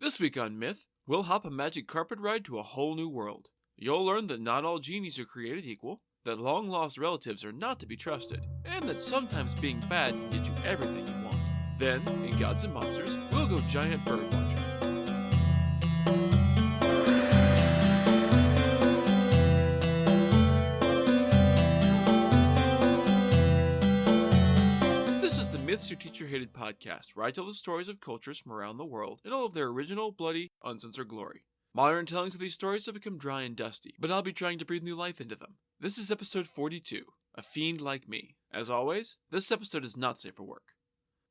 This week on Myth, we'll hop a magic carpet ride to a whole new world. You'll learn that not all genies are created equal, that long-lost relatives are not to be trusted, and that sometimes being bad can get you everything you want. Then, in Gods and Monsters, we'll go giant bird watching. This is the Myths Your Teacher Hated podcast, where I tell the stories of cultures from around the world in all of their original, bloody, uncensored glory. Modern tellings of these stories have become dry and dusty, but I'll be trying to breathe new life into them. This is episode 42, A Fiend Like Me. As always, this episode is not safe for work.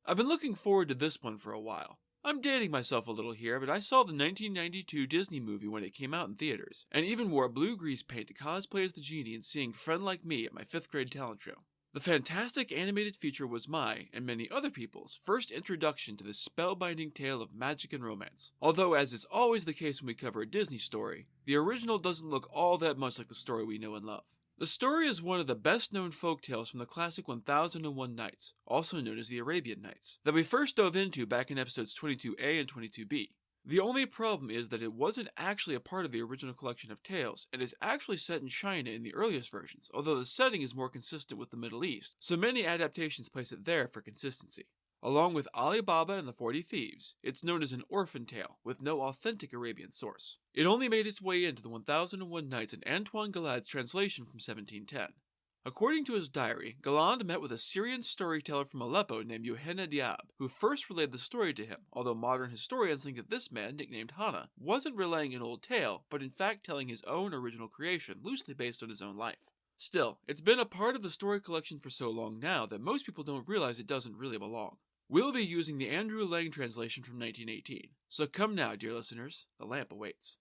I've been looking forward to this one for a while. I'm dating myself a little here, but I saw the 1992 Disney movie when it came out in theaters, and even wore blue grease paint to cosplay as the genie and seeing Friend Like Me at my 5th grade talent show. The fantastic animated feature was my, and many other people's, first introduction to this spellbinding tale of magic and romance. Although, as is always the case when we cover a Disney story, the original doesn't look all that much like the story we know and love. The story is one of the best-known folk tales from the classic 1001 Nights, also known as the Arabian Nights, that we first dove into back in episodes 22A and 22B. The only problem is that it wasn't actually a part of the original collection of tales, and is actually set in China in the earliest versions, although the setting is more consistent with the Middle East, so many adaptations place it there for consistency. Along with Ali Baba and the 40 Thieves, it's known as an orphan tale, with no authentic Arabian source. It only made its way into the 1001 Nights in Antoine Galad's translation from 1710. According to his diary, Galland met with a Syrian storyteller from Aleppo named Yohanna Diab, who first relayed the story to him, although modern historians think that this man, nicknamed Hana, wasn't relaying an old tale, but in fact telling his own original creation, loosely based on his own life. Still, it's been a part of the story collection for so long now that most people don't realize it doesn't really belong. We'll be using the Andrew Lang translation from 1918, so come now, dear listeners, the lamp awaits.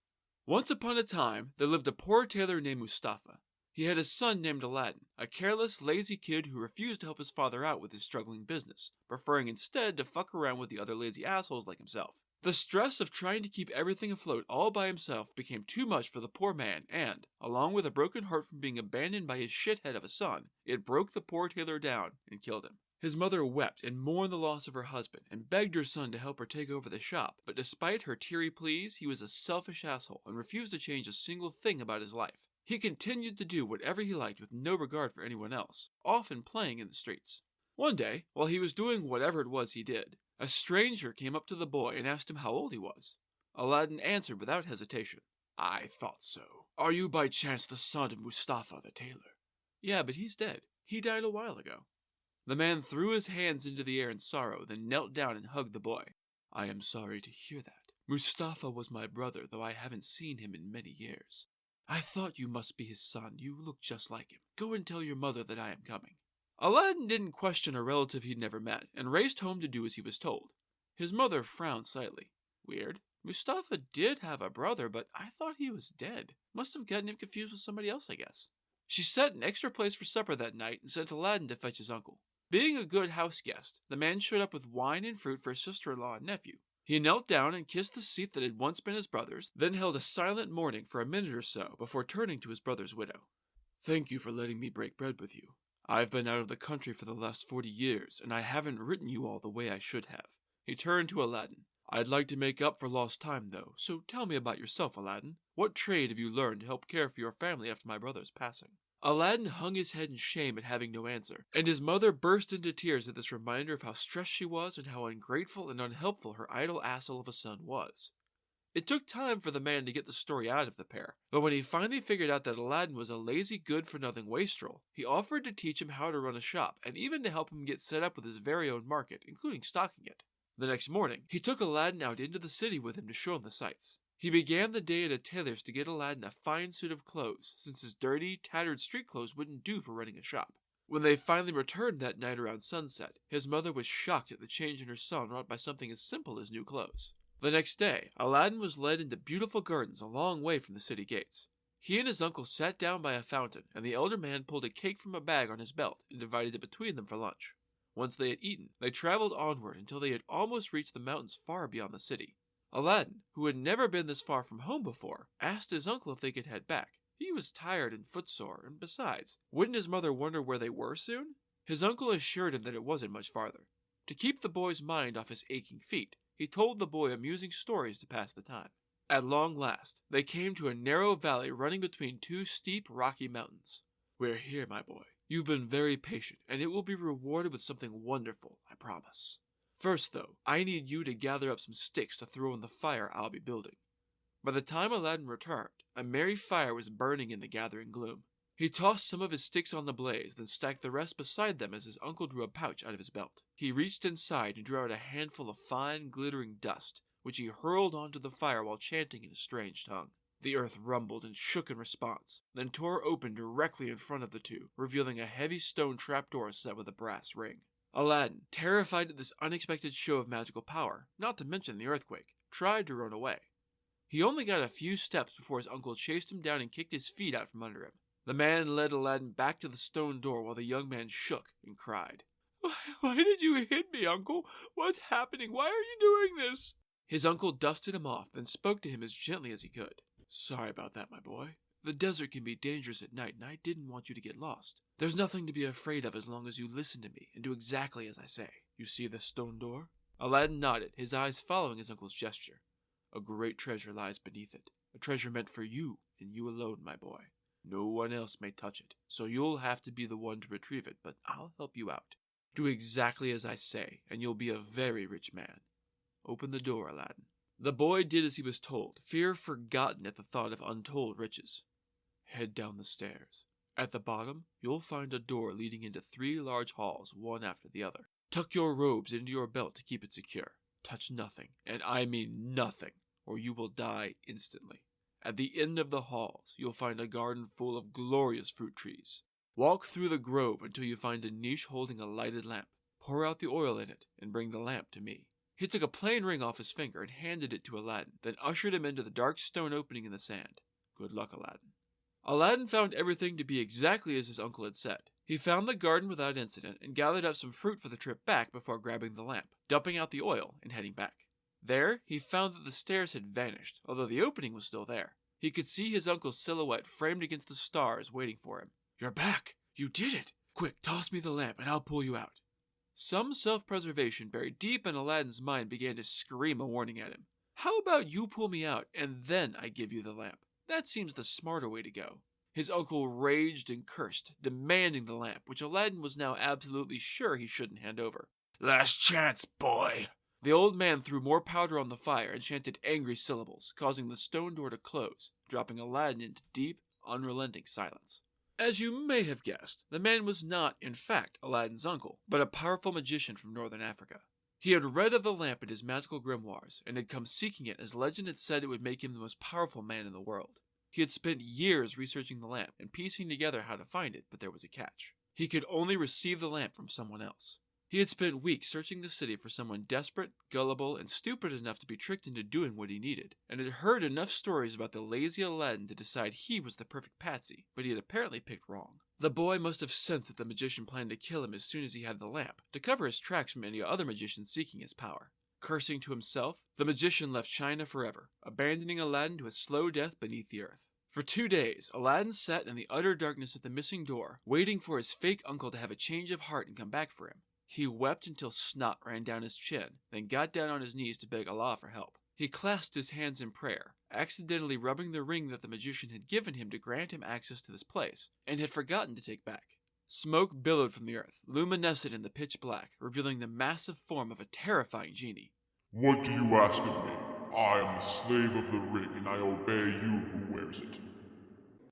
Once upon a time, there lived a poor tailor named Mustafa. He had a son named Aladdin, a careless, lazy kid who refused to help his father out with his struggling business, preferring instead to fuck around with the other lazy assholes like himself. The stress of trying to keep everything afloat all by himself became too much for the poor man and, along with a broken heart from being abandoned by his shithead of a son, it broke the poor tailor down and killed him. His mother wept and mourned the loss of her husband and begged her son to help her take over the shop, but despite her teary pleas, he was a selfish asshole and refused to change a single thing about his life. He continued to do whatever he liked with no regard for anyone else, often playing in the streets. One day, while he was doing whatever it was he did, a stranger came up to the boy and asked him how old he was. Aladdin answered without hesitation, "I thought so. Are you by chance the son of Mustafa the tailor?" "Yeah, but he's dead. He died a while ago." The man threw his hands into the air in sorrow, then knelt down and hugged the boy. "I am sorry to hear that. Mustafa was my brother, though I haven't seen him in many years. I thought you must be his son. You look just like him. Go and tell your mother that I am coming." Aladdin didn't question a relative he'd never met, and raced home to do as he was told. His mother frowned slightly. Weird. Mustafa did have a brother, but I thought he was dead. Must have gotten him confused with somebody else, I guess. She set an extra place for supper that night and sent Aladdin to fetch his uncle. Being a good house guest, the man showed up with wine and fruit for his sister-in-law and nephew. He knelt down and kissed the seat that had once been his brother's, then held a silent mourning for a minute or so before turning to his brother's widow. "Thank you for letting me break bread with you. I've been out of the country for the last 40 years, and I haven't written you all the way I should have." He turned to Aladdin. "I'd like to make up for lost time, though, so tell me about yourself, Aladdin. What trade have you learned to help care for your family after my brother's passing?" Aladdin hung his head in shame at having no answer, and his mother burst into tears at this reminder of how stressed she was and how ungrateful and unhelpful her idle asshole of a son was. It took time for the man to get the story out of the pair, but when he finally figured out that Aladdin was a lazy, good-for-nothing wastrel, he offered to teach him how to run a shop and even to help him get set up with his very own market, including stocking it. The next morning, he took Aladdin out into the city with him to show him the sights. He began the day at a tailor's to get Aladdin a fine suit of clothes, since his dirty, tattered street clothes wouldn't do for running a shop. When they finally returned that night around sunset, his mother was shocked at the change in her son wrought by something as simple as new clothes. The next day, Aladdin was led into beautiful gardens a long way from the city gates. He and his uncle sat down by a fountain, and the elder man pulled a cake from a bag on his belt and divided it between them for lunch. Once they had eaten, they traveled onward until they had almost reached the mountains far beyond the city. Aladdin, who had never been this far from home before, asked his uncle if they could head back. He was tired and footsore, and besides, wouldn't his mother wonder where they were soon? His uncle assured him that it wasn't much farther. To keep the boy's mind off his aching feet, he told the boy amusing stories to pass the time. At long last, they came to a narrow valley running between two steep, rocky mountains. "We're here, my boy. You've been very patient, and it will be rewarded with something wonderful, I promise. First, though, I need you to gather up some sticks to throw in the fire I'll be building." By the time Aladdin returned, a merry fire was burning in the gathering gloom. He tossed some of his sticks on the blaze, then stacked the rest beside them as his uncle drew a pouch out of his belt. He reached inside and drew out a handful of fine, glittering dust, which he hurled onto the fire while chanting in a strange tongue. The earth rumbled and shook in response, then tore open directly in front of the two, revealing a heavy stone trapdoor set with a brass ring. Aladdin, terrified at this unexpected show of magical power, not to mention the earthquake, tried to run away. He only got a few steps before his uncle chased him down and kicked his feet out from under him. The man led Aladdin back to the stone door while the young man shook and cried. "Why did you hit me, Uncle? What's happening? Why are you doing this?" His uncle dusted him off, then spoke to him as gently as he could. "Sorry about that, my boy. The desert can be dangerous at night, and I didn't want you to get lost. There's nothing to be afraid of as long as you listen to me and do exactly as I say. You see this stone door?" Aladdin nodded, his eyes following his uncle's gesture. "A great treasure lies beneath it, a treasure meant for you and you alone, my boy. No one else may touch it, so you'll have to be the one to retrieve it, but I'll help you out. Do exactly as I say, and you'll be a very rich man. Open the door, Aladdin." The boy did as he was told, fear forgotten at the thought of untold riches. "Head down the stairs. At the bottom, you'll find a door leading into 3 large halls, one after the other. Tuck your robes into your belt to keep it secure. Touch nothing, and I mean nothing, or you will die instantly. At the end of the halls, you'll find a garden full of glorious fruit trees. Walk through the grove until you find a niche holding a lighted lamp. Pour out the oil in it, and bring the lamp to me." He took a plain ring off his finger and handed it to Aladdin, then ushered him into the dark stone opening in the sand. "Good luck, Aladdin." Aladdin found everything to be exactly as his uncle had said. He found the garden without incident and gathered up some fruit for the trip back before grabbing the lamp, dumping out the oil, and heading back. There, he found that the stairs had vanished, although the opening was still there. He could see his uncle's silhouette framed against the stars waiting for him. "You're back! You did it! Quick, toss me the lamp and I'll pull you out." Some self-preservation buried deep in Aladdin's mind began to scream a warning at him. "How about you pull me out and then I give you the lamp? That seems the smarter way to go." His uncle raged and cursed, demanding the lamp, which Aladdin was now absolutely sure he shouldn't hand over. "Last chance, boy!" The old man threw more powder on the fire and chanted angry syllables, causing the stone door to close, dropping Aladdin into deep, unrelenting silence. As you may have guessed, the man was not, in fact, Aladdin's uncle, but a powerful magician from northern Africa. He had read of the lamp in his magical grimoires, and had come seeking it as legend had said it would make him the most powerful man in the world. He had spent years researching the lamp and piecing together how to find it, but there was a catch. He could only receive the lamp from someone else. He had spent weeks searching the city for someone desperate, gullible, and stupid enough to be tricked into doing what he needed, and had heard enough stories about the lazy Aladdin to decide he was the perfect patsy, but he had apparently picked wrong. The boy must have sensed that the magician planned to kill him as soon as he had the lamp, to cover his tracks from any other magician seeking his power. Cursing to himself, the magician left China forever, abandoning Aladdin to a slow death beneath the earth. For 2 days, Aladdin sat in the utter darkness at the missing door, waiting for his fake uncle to have a change of heart and come back for him. He wept until snot ran down his chin, then got down on his knees to beg Allah for help. He clasped his hands in prayer, accidentally rubbing the ring that the magician had given him to grant him access to this place, and had forgotten to take back. Smoke billowed from the earth, luminescent in the pitch black, revealing the massive form of a terrifying genie. "What do you ask of me? I am the slave of the ring, and I obey you who wears it."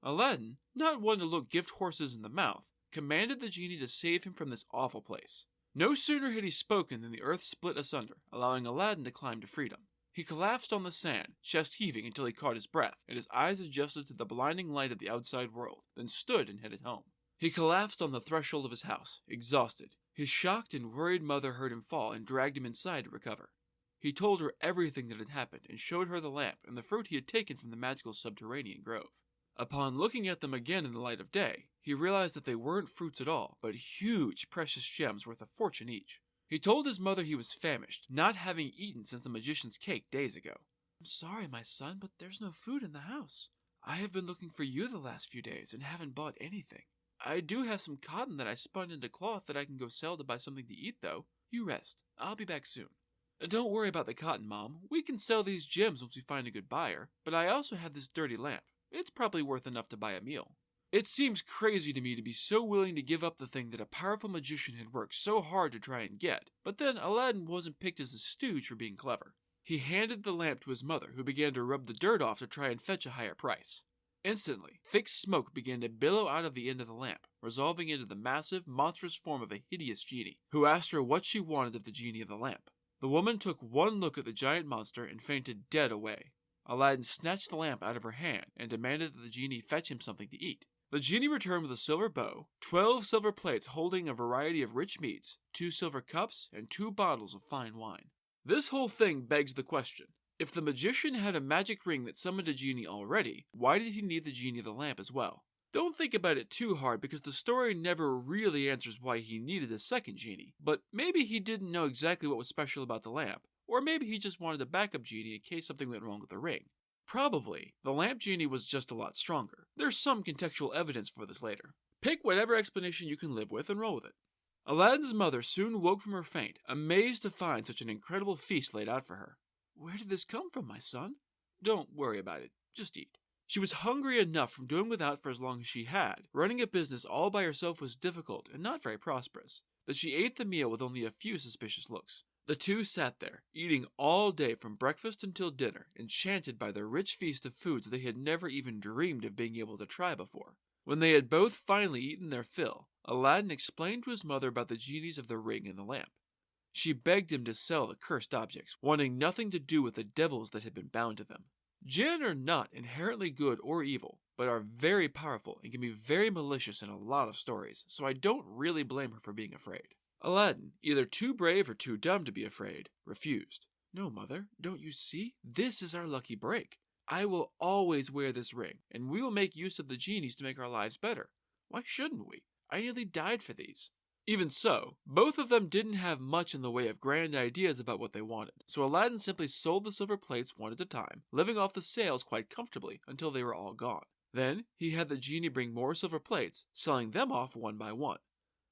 Aladdin, not one to look gift horses in the mouth, commanded the genie to save him from this awful place. No sooner had he spoken than the earth split asunder, allowing Aladdin to climb to freedom. He collapsed on the sand, chest heaving until he caught his breath, and his eyes adjusted to the blinding light of the outside world, then stood and headed home. He collapsed on the threshold of his house, exhausted. His shocked and worried mother heard him fall and dragged him inside to recover. He told her everything that had happened and showed her the lamp and the fruit he had taken from the magical subterranean grove. Upon looking at them again in the light of day, he realized that they weren't fruits at all, but huge, precious gems worth a fortune each. He told his mother he was famished, not having eaten since the magician's cake days ago. "I'm sorry, my son, but there's no food in the house. I have been looking for you the last few days and haven't bought anything. I do have some cotton that I spun into cloth that I can go sell to buy something to eat, though. You rest. I'll be back soon." Don't worry about the cotton, Mom. We can sell these gems once we find a good buyer, but I also have this dirty lamp. It's probably worth enough to buy a meal. It seems crazy to me to be so willing to give up the thing that a powerful magician had worked so hard to try and get, but then Aladdin wasn't picked as a stooge for being clever. He handed the lamp to his mother, who began to rub the dirt off to try and fetch a higher price. Instantly, thick smoke began to billow out of the end of the lamp, resolving into the massive, monstrous form of a hideous genie, who asked her what she wanted of the genie of the lamp. The woman took one look at the giant monster and fainted dead away. Aladdin snatched the lamp out of her hand and demanded that the genie fetch him something to eat. The genie returned with a silver bow, 12 silver plates holding a variety of rich meats, 2 silver cups, and 2 bottles of fine wine. This whole thing begs the question. If the magician had a magic ring that summoned a genie already, why did he need the genie of the lamp as well? Don't think about it too hard because the story never really answers why he needed a second genie, but maybe he didn't know exactly what was special about the lamp, or maybe he just wanted a backup genie in case something went wrong with the ring. Probably, the lamp genie was just a lot stronger. There's some contextual evidence for this later. Pick whatever explanation you can live with and roll with it. Aladdin's mother soon woke from her faint, amazed to find such an incredible feast laid out for her. Where did this come from, my son? Don't worry about it, just eat. She was hungry enough from doing without for as long as she had. Running a business all by herself was difficult and not very prosperous, that she ate the meal with only a few suspicious looks. The two sat there, eating all day from breakfast until dinner, enchanted by the rich feast of foods they had never even dreamed of being able to try before. When they had both finally eaten their fill, Aladdin explained to his mother about the genies of the ring and the lamp. She begged him to sell the cursed objects, wanting nothing to do with the devils that had been bound to them. Jinn are not inherently good or evil, but are very powerful and can be very malicious in a lot of stories, so I don't really blame her for being afraid. Aladdin, either too brave or too dumb to be afraid, refused. No, mother, don't you see? This is our lucky break. I will always wear this ring, and we will make use of the genies to make our lives better. Why shouldn't we? I nearly died for these. Even so, both of them didn't have much in the way of grand ideas about what they wanted, so Aladdin simply sold the silver plates one at a time, living off the sales quite comfortably until they were all gone. Then, he had the genie bring more silver plates, selling them off one by one.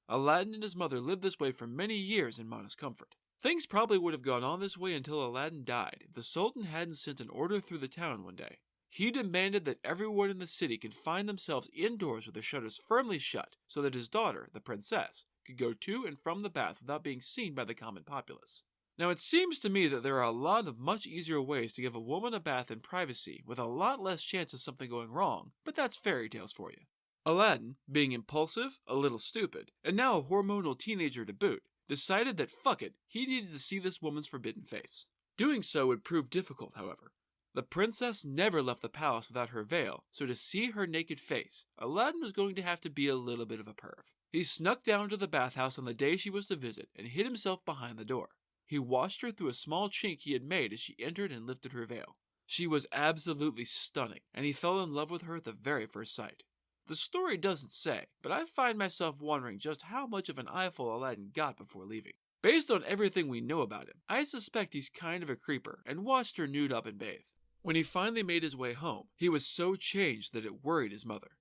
Aladdin and his mother lived this way for many years in modest comfort. Things probably would have gone on this way until Aladdin died if the Sultan hadn't sent an order through the town one day. He demanded that everyone in the city confine themselves indoors with the shutters firmly shut so that his daughter, the princess, could go to and from the bath without being seen by the common populace. Now it seems to me that there are a lot of much easier ways to give a woman a bath in privacy with a lot less chance of something going wrong, but that's fairy tales for you. Aladdin, being impulsive, a little stupid, and now a hormonal teenager to boot, decided that fuck it, he needed to see this woman's forbidden face. Doing so would prove difficult, however. The princess never left the palace without her veil, so to see her naked face, Aladdin was going to have to be a little bit of a perv. He snuck down to the bathhouse on the day she was to visit and hid himself behind the door. He watched her through a small chink he had made as she entered and lifted her veil. She was absolutely stunning, and he fell in love with her at the very first sight. The story doesn't say, but I find myself wondering just how much of an eyeful Aladdin got before leaving. Based on everything we know about him, I suspect he's kind of a creeper and watched her nude up and bathe. When he finally made his way home, he was so changed that it worried his mother.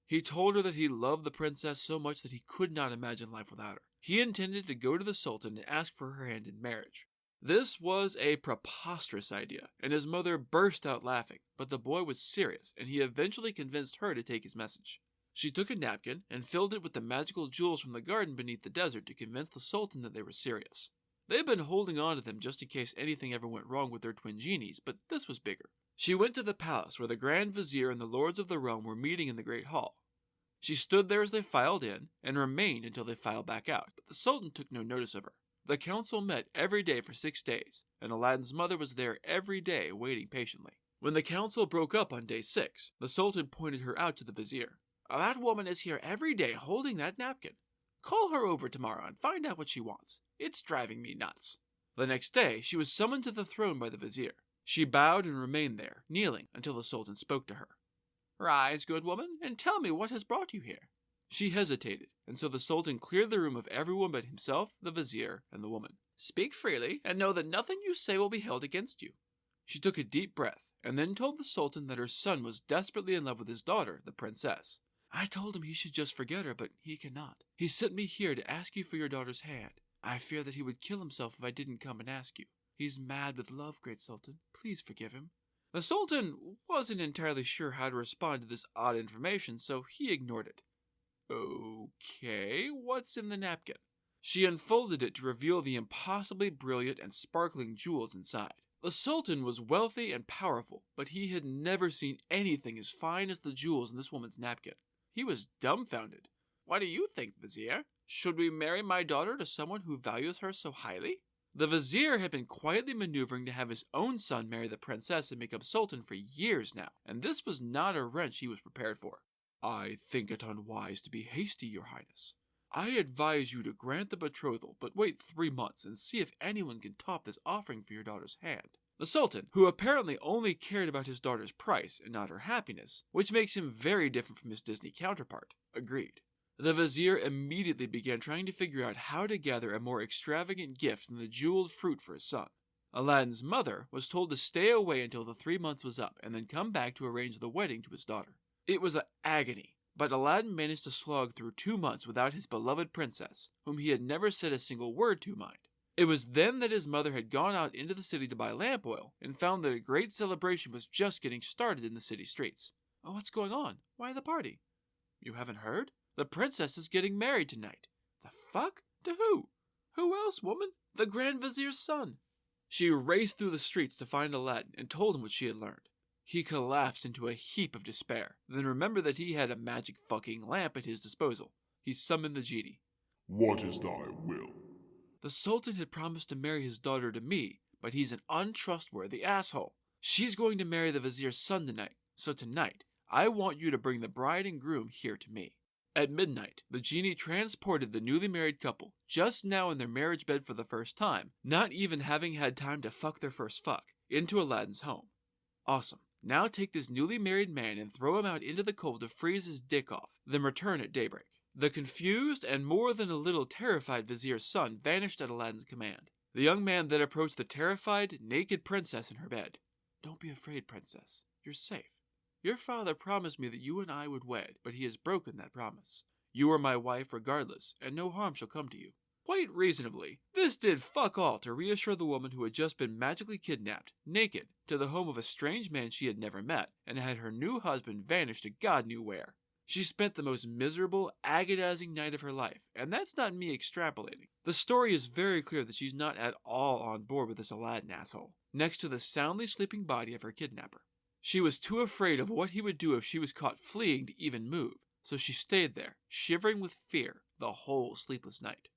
He told her that he loved the princess so much that he could not imagine life without her. He intended to go to the Sultan and ask for her hand in marriage. This was a preposterous idea, and his mother burst out laughing, but the boy was serious, and he eventually convinced her to take his message. She took a napkin and filled it with the magical jewels from the garden beneath the desert to convince the Sultan that they were serious. They had been holding on to them just in case anything ever went wrong with their twin genies, but this was bigger. She went to the palace where the Grand Vizier and the lords of the realm were meeting in the Great Hall. She stood there as they filed in, and remained until they filed back out, but the Sultan took no notice of her. The council met every day for 6 days, and Aladdin's mother was there every day waiting patiently. When the council broke up on day 6, the Sultan pointed her out to the Vizier. That woman is here every day holding that napkin. Call her over tomorrow and find out what she wants. It's driving me nuts. The next day, she was summoned to the throne by the Vizier. She bowed and remained there, kneeling, until the Sultan spoke to her. Rise, good woman, and tell me what has brought you here. She hesitated, and so the Sultan cleared the room of everyone but himself, the Vizier, and the woman. Speak freely, and know that nothing you say will be held against you. She took a deep breath, and then told the Sultan that her son was desperately in love with his daughter, the princess. I told him he should just forget her, but he cannot. He sent me here to ask you for your daughter's hand. I fear that he would kill himself if I didn't come and ask you. He's mad with love, great Sultan. Please forgive him. The Sultan wasn't entirely sure how to respond to this odd information, so he ignored it. Okay, what's in the napkin? She unfolded it to reveal the impossibly brilliant and sparkling jewels inside. The Sultan was wealthy and powerful, but he had never seen anything as fine as the jewels in this woman's napkin. He was dumbfounded. What do you think, Vizier? Should we marry my daughter to someone who values her so highly? The Vizier had been quietly maneuvering to have his own son marry the princess and become Sultan for years now, and this was not a wrench he was prepared for. I think it unwise to be hasty, your highness. I advise you to grant the betrothal, but wait 3 months and see if anyone can top this offering for your daughter's hand. The Sultan, who apparently only cared about his daughter's price and not her happiness, which makes him very different from his Disney counterpart, agreed. The Vizier immediately began trying to figure out how to gather a more extravagant gift than the jeweled fruit for his son. Aladdin's mother was told to stay away until the 3 months was up and then come back to arrange the wedding to his daughter. It was an agony, but Aladdin managed to slog through 2 months without his beloved princess, whom he had never said a single word to mind. It was then that his mother had gone out into the city to buy lamp oil and found that a great celebration was just getting started in the city streets. Oh, what's going on? Why the party? You haven't heard? The princess is getting married tonight. The fuck? To who? Who else, woman? The Grand Vizier's son. She raced through the streets to find Aladdin and told him what she had learned. He collapsed into a heap of despair, then remembered that he had a magic fucking lamp at his disposal. He summoned the genie. What is thy will? The Sultan had promised to marry his daughter to me, but he's an untrustworthy asshole. She's going to marry the Vizier's son tonight, so tonight, I want you to bring the bride and groom here to me. At midnight, the genie transported the newly married couple, just now in their marriage bed for the first time, not even having had time to fuck their first fuck, into Aladdin's home. Awesome. Now take this newly married man and throw him out into the cold to freeze his dick off, then return at daybreak. The confused and more than a little terrified Vizier's son vanished at Aladdin's command. The young man then approached the terrified, naked princess in her bed. Don't be afraid, princess. You're safe. Your father promised me that you and I would wed, but he has broken that promise. You are my wife regardless, and no harm shall come to you. Quite reasonably, this did fuck all to reassure the woman who had just been magically kidnapped, naked, to the home of a strange man she had never met, and had her new husband vanish to God knew where. She spent the most miserable, agonizing night of her life, and that's not me extrapolating. The story is very clear that she's not at all on board with this Aladdin asshole, next to the soundly sleeping body of her kidnapper. She was too afraid of what he would do if she was caught fleeing to even move, so she stayed there, shivering with fear, the whole sleepless night.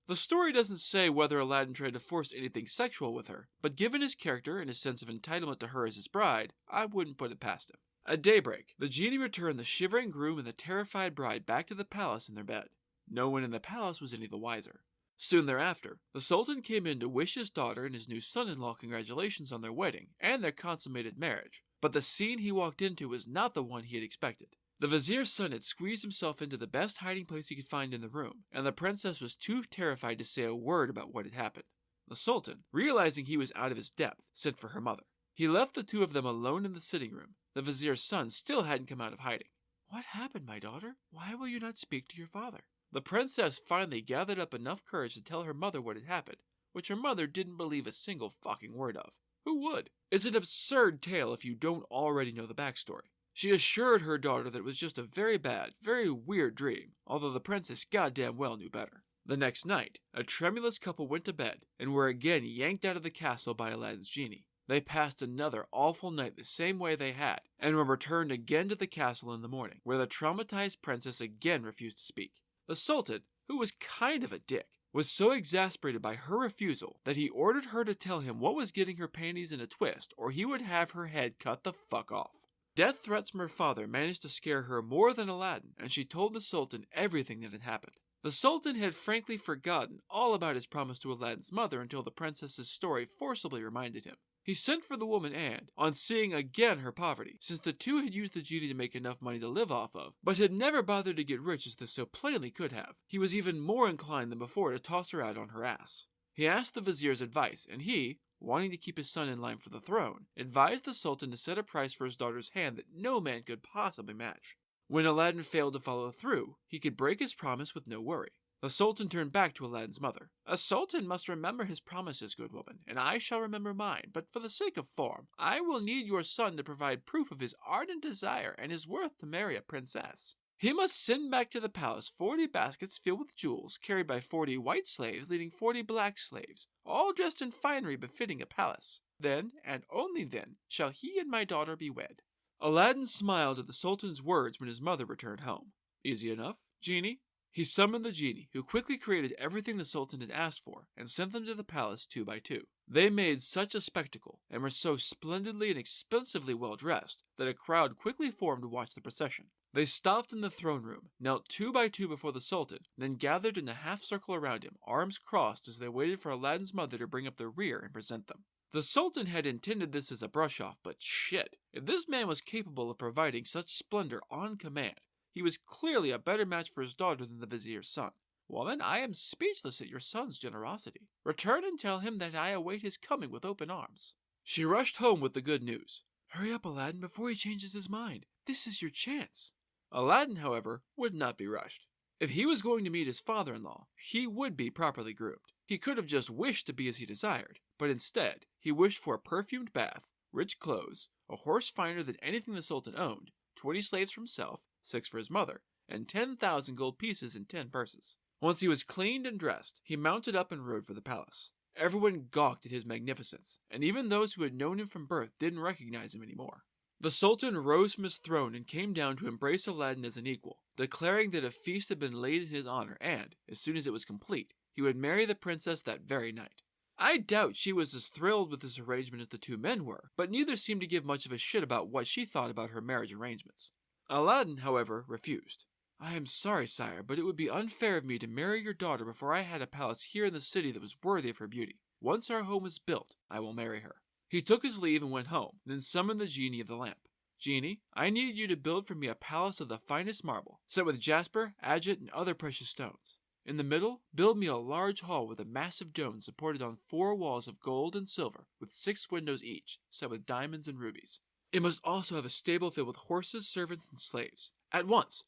The story doesn't say whether Aladdin tried to force anything sexual with her, but given his character and his sense of entitlement to her as his bride, I wouldn't put it past him. At daybreak, the genie returned the shivering groom and the terrified bride back to the palace in their bed. No one in the palace was any the wiser. Soon thereafter, the Sultan came in to wish his daughter and his new son-in-law congratulations on their wedding and their consummated marriage, but the scene he walked into was not the one he had expected. The Vizier's son had squeezed himself into the best hiding place he could find in the room, and the princess was too terrified to say a word about what had happened. The Sultan, realizing he was out of his depth, sent for her mother. He left the two of them alone in the sitting room. The Vizier's son still hadn't come out of hiding. What happened, my daughter? Why will you not speak to your father? The princess finally gathered up enough courage to tell her mother what had happened, which her mother didn't believe a single fucking word of. Who would? It's an absurd tale if you don't already know the backstory. She assured her daughter that it was just a very bad, very weird dream, although the princess goddamn well knew better. The next night, a tremulous couple went to bed and were again yanked out of the castle by Aladdin's genie. They passed another awful night the same way they had, and were returned again to the castle in the morning, where the traumatized princess again refused to speak. The Sultan, who was kind of a dick, was so exasperated by her refusal that he ordered her to tell him what was getting her panties in a twist, or he would have her head cut the fuck off. Death threats from her father managed to scare her more than Aladdin, and she told the Sultan everything that had happened. The Sultan had frankly forgotten all about his promise to Aladdin's mother until the princess's story forcibly reminded him. He sent for the woman and, on seeing again her poverty, since the two had used the genie to make enough money to live off of, but had never bothered to get rich as they so plainly could have, he was even more inclined than before to toss her out on her ass. He asked the Vizier's advice, and he, wanting to keep his son in line for the throne, advised the Sultan to set a price for his daughter's hand that no man could possibly match. When Aladdin failed to follow through, he could break his promise with no worry. The Sultan turned back to Aladdin's mother. "A sultan must remember his promises, good woman, and I shall remember mine, but for the sake of form, I will need your son to provide proof of his ardent desire and his worth to marry a princess. He must send back to the palace 40 baskets filled with jewels, carried by 40 white slaves leading 40 black slaves, all dressed in finery befitting a palace. Then, and only then, shall he and my daughter be wed." Aladdin smiled at the Sultan's words when his mother returned home. "Easy enough, genie." He summoned the genie, who quickly created everything the Sultan had asked for, and sent them to the palace 2 by 2. They made such a spectacle, and were so splendidly and expensively well dressed, that a crowd quickly formed to watch the procession. They stopped in the throne room, knelt 2 by 2 before the Sultan, then gathered in a half-circle around him, arms crossed as they waited for Aladdin's mother to bring up the rear and present them. The Sultan had intended this as a brush-off, but shit, if this man was capable of providing such splendor on command, he was clearly a better match for his daughter than the vizier's son. "Woman, I am speechless at your son's generosity. Return and tell him that I await his coming with open arms." She rushed home with the good news. "Hurry up, Aladdin, before he changes his mind. This is your chance." Aladdin, however, would not be rushed. If he was going to meet his father-in-law, he would be properly groomed. He could have just wished to be as he desired, but instead, he wished for a perfumed bath, rich clothes, a horse finer than anything the Sultan owned, 20 slaves for himself, 6 for his mother, and 10,000 gold pieces in 10 purses. Once he was cleaned and dressed, he mounted up and rode for the palace. Everyone gawked at his magnificence, and even those who had known him from birth didn't recognize him anymore. The Sultan rose from his throne and came down to embrace Aladdin as an equal, declaring that a feast had been laid in his honor and, as soon as it was complete, he would marry the princess that very night. I doubt she was as thrilled with this arrangement as the 2 men were, but neither seemed to give much of a shit about what she thought about her marriage arrangements. Aladdin, however, refused. "I am sorry, sire, but it would be unfair of me to marry your daughter before I had a palace here in the city that was worthy of her beauty. Once our home is built, I will marry her." He took his leave and went home, then summoned the genie of the lamp. "Genie, I need you to build for me a palace of the finest marble, set with jasper, agate, and other precious stones. In the middle, build me a large hall with a massive dome supported on 4 walls of gold and silver, with 6 windows each, set with diamonds and rubies. It must also have a stable filled with horses, servants, and slaves. At once!"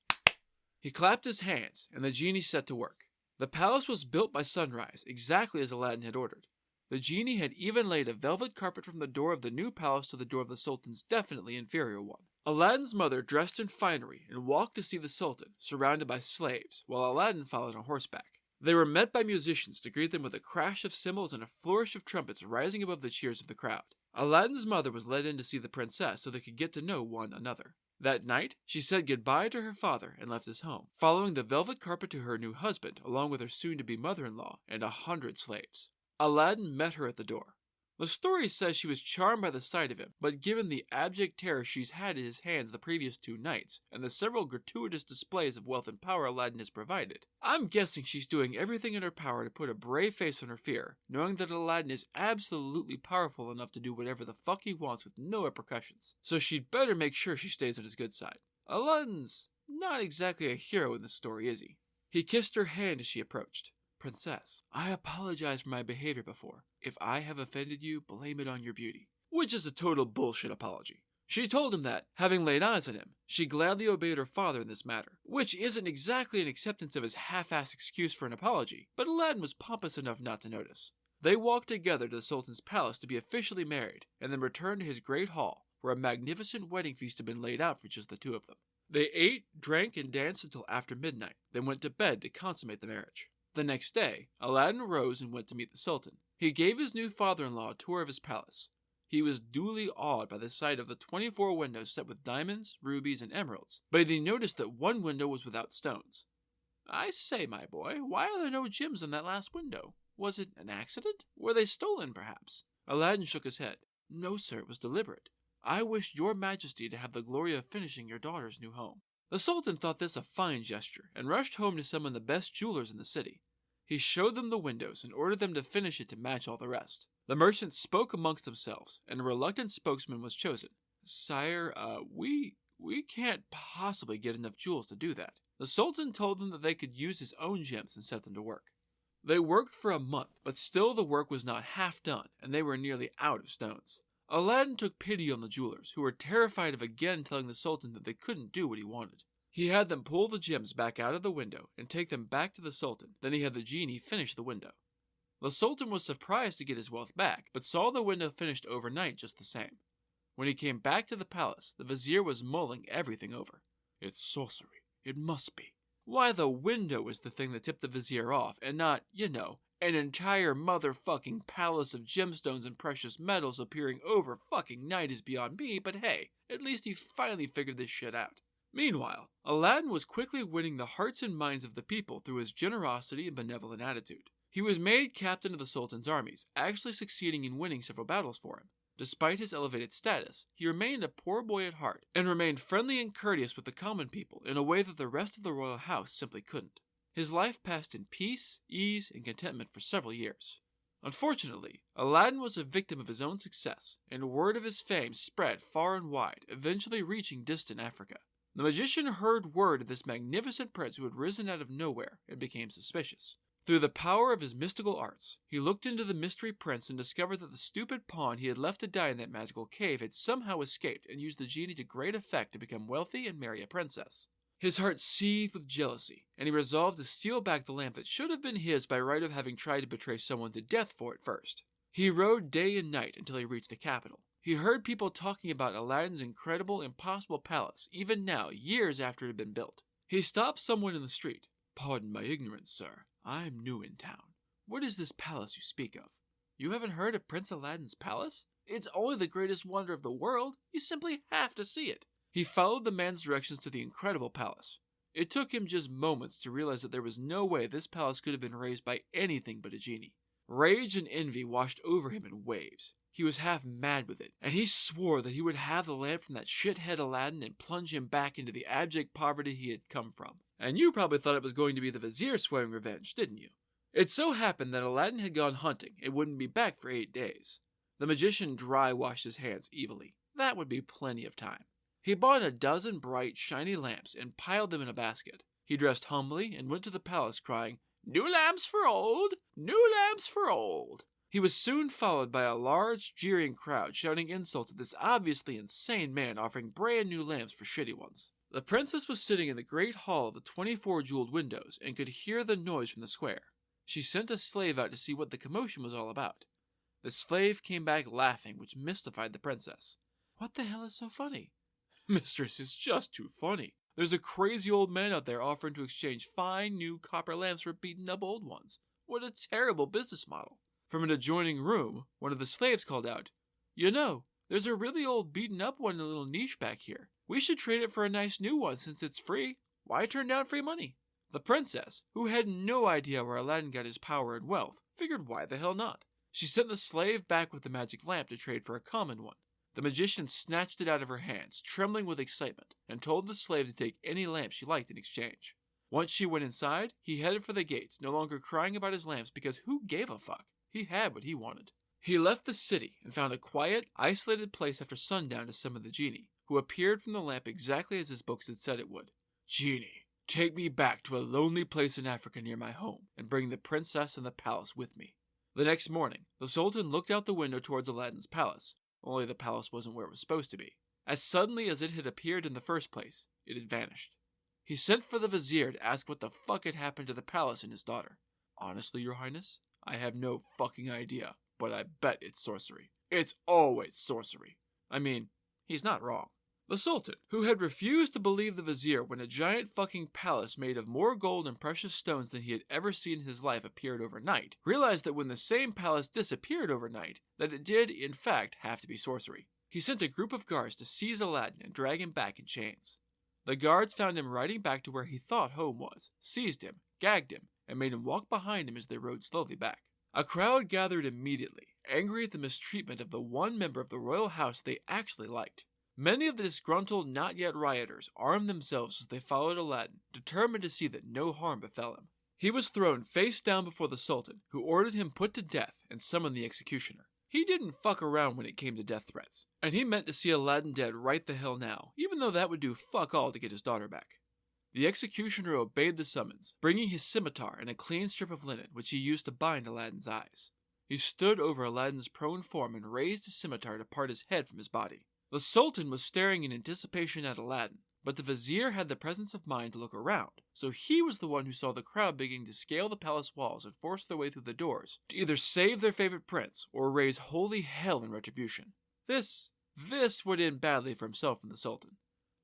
He clapped his hands, and the genie set to work. The palace was built by sunrise, exactly as Aladdin had ordered. The genie had even laid a velvet carpet from the door of the new palace to the door of the Sultan's definitely inferior one. Aladdin's mother dressed in finery and walked to see the Sultan, surrounded by slaves, while Aladdin followed on horseback. They were met by musicians to greet them with a crash of cymbals and a flourish of trumpets rising above the cheers of the crowd. Aladdin's mother was led in to see the princess so they could get to know one another. That night, she said goodbye to her father and left his home, following the velvet carpet to her new husband, along with her soon-to-be mother-in-law and 100 slaves. Aladdin met her at the door. The story says she was charmed by the sight of him, but given the abject terror she's had at his hands the previous 2 nights, and the several gratuitous displays of wealth and power Aladdin has provided, I'm guessing she's doing everything in her power to put a brave face on her fear, knowing that Aladdin is absolutely powerful enough to do whatever the fuck he wants with no repercussions, so she'd better make sure she stays on his good side. Aladdin's not exactly a hero in this story, is he? He kissed her hand as she approached. "Princess, I apologize for my behavior before. If I have offended you, blame it on your beauty." Which is a total bullshit apology. She told him that, having laid eyes on him, she gladly obeyed her father in this matter, which isn't exactly an acceptance of his half-assed excuse for an apology, but Aladdin was pompous enough not to notice. They walked together to the Sultan's palace to be officially married, and then returned to his great hall, where a magnificent wedding feast had been laid out for just the 2 of them. They ate, drank, and danced until after midnight, then went to bed to consummate the marriage. The next day, Aladdin rose and went to meet the Sultan. He gave his new father-in-law a tour of his palace. He was duly awed by the sight of the 24 windows set with diamonds, rubies, and emeralds, but he noticed that one window was without stones. "I say, my boy, why are there no gems in that last window? Was it an accident? Were they stolen, perhaps?" Aladdin shook his head. "No, sir, it was deliberate. I wished your majesty to have the glory of finishing your daughter's new home." The Sultan thought this a fine gesture, and rushed home to summon the best jewelers in the city. He showed them the windows and ordered them to finish it to match all the rest. The merchants spoke amongst themselves, and a reluctant spokesman was chosen. "Sire, we can't possibly get enough jewels to do that." The Sultan told them that they could use his own gems and set them to work. They worked for a month, but still the work was not half done, and they were nearly out of stones. Aladdin took pity on the jewelers, who were terrified of again telling the Sultan that they couldn't do what he wanted. He had them pull the gems back out of the window and take them back to the Sultan. Then he had the genie finish the window. The Sultan was surprised to get his wealth back, but saw the window finished overnight just the same. When he came back to the palace, the vizier was mulling everything over. It's sorcery. It must be. Why, the window was the thing that tipped the vizier off, and not, an entire motherfucking palace of gemstones and precious metals appearing over fucking night is beyond me, but hey, at least he finally figured this shit out. Meanwhile, Aladdin was quickly winning the hearts and minds of the people through his generosity and benevolent attitude. He was made captain of the Sultan's armies, actually succeeding in winning several battles for him. Despite his elevated status, he remained a poor boy at heart, and remained friendly and courteous with the common people in a way that the rest of the royal house simply couldn't. His life passed in peace, ease, and contentment for several years. Unfortunately, Aladdin was a victim of his own success, and word of his fame spread far and wide, eventually reaching distant Africa. The magician heard word of this magnificent prince who had risen out of nowhere and became suspicious. Through the power of his mystical arts, he looked into the mystery prince and discovered that the stupid pawn he had left to die in that magical cave had somehow escaped and used the genie to great effect to become wealthy and marry a princess. His heart seethed with jealousy, and he resolved to steal back the lamp that should have been his by right of having tried to betray someone to death for it first. He rode day and night until he reached the capital. He heard people talking about Aladdin's incredible, impossible palace, even now, years after it had been built. He stopped someone in the street. "Pardon my ignorance, sir. I am new in town. What is this palace you speak of?" "You haven't heard of Prince Aladdin's palace? It's only the greatest wonder of the world. You simply have to see it." He followed the man's directions to the incredible palace. It took him just moments to realize that there was no way this palace could have been raised by anything but a genie. Rage and envy washed over him in waves. He was half mad with it, and he swore that he would have the lamp from that shithead Aladdin and plunge him back into the abject poverty he had come from. And you probably thought it was going to be the vizier swearing revenge, didn't you? It so happened that Aladdin had gone hunting and wouldn't be back for 8 days. The magician dry washed his hands evilly. That would be plenty of time. He bought a dozen bright, shiny lamps and piled them in a basket. He dressed humbly and went to the palace crying, "New lamps for old! New lamps for old!" He was soon followed by a large, jeering crowd shouting insults at this obviously insane man offering brand new lamps for shitty ones. The princess was sitting in the great hall of the 24 jeweled windows and could hear the noise from the square. She sent a slave out to see what the commotion was all about. The slave came back laughing, which mystified the princess. "What the hell is so funny?" "Mistress, it's just too funny. There's a crazy old man out there offering to exchange fine new copper lamps for beaten up old ones. What a terrible business model." From an adjoining room, one of the slaves called out, "There's a really old beaten up one in a little niche back here. We should trade it for a nice new one since it's free. Why turn down free money?" The princess, who had no idea where Aladdin got his power and wealth, figured why the hell not. She sent the slave back with the magic lamp to trade for a common one. The magician snatched it out of her hands, trembling with excitement, and told the slave to take any lamp she liked in exchange. Once she went inside, he headed for the gates, no longer crying about his lamps because who gave a fuck? He had what he wanted. He left the city and found a quiet, isolated place after sundown to summon the genie, who appeared from the lamp exactly as his books had said it would. "Genie, take me back to a lonely place in Africa near my home, and bring the princess and the palace with me." The next morning, the Sultan looked out the window towards Aladdin's palace, only the palace wasn't where it was supposed to be. As suddenly as it had appeared in the first place, it had vanished. He sent for the vizier to ask what the fuck had happened to the palace and his daughter. "Honestly, your highness, I have no fucking idea, but I bet it's sorcery. It's always sorcery." I mean, he's not wrong. The Sultan, who had refused to believe the vizier when a giant fucking palace made of more gold and precious stones than he had ever seen in his life appeared overnight, realized that when the same palace disappeared overnight, that it did, in fact, have to be sorcery. He sent a group of guards to seize Aladdin and drag him back in chains. The guards found him riding back to where he thought home was, seized him, gagged him, and made him walk behind him as they rode slowly back. A crowd gathered immediately, angry at the mistreatment of the one member of the royal house they actually liked. Many of the disgruntled not-yet rioters armed themselves as they followed Aladdin, determined to see that no harm befell him. He was thrown face down before the Sultan, who ordered him put to death and summoned the executioner. He didn't fuck around when it came to death threats, and he meant to see Aladdin dead right the hell now, even though that would do fuck all to get his daughter back. The executioner obeyed the summons, bringing his scimitar and a clean strip of linen, which he used to bind Aladdin's eyes. He stood over Aladdin's prone form and raised his scimitar to part his head from his body. The Sultan was staring in anticipation at Aladdin, But the vizier had the presence of mind to look around, so he was the one who saw the crowd beginning to scale the palace walls and force their way through the doors to either save their favorite prince or raise holy hell in retribution. This would end badly for himself and the Sultan.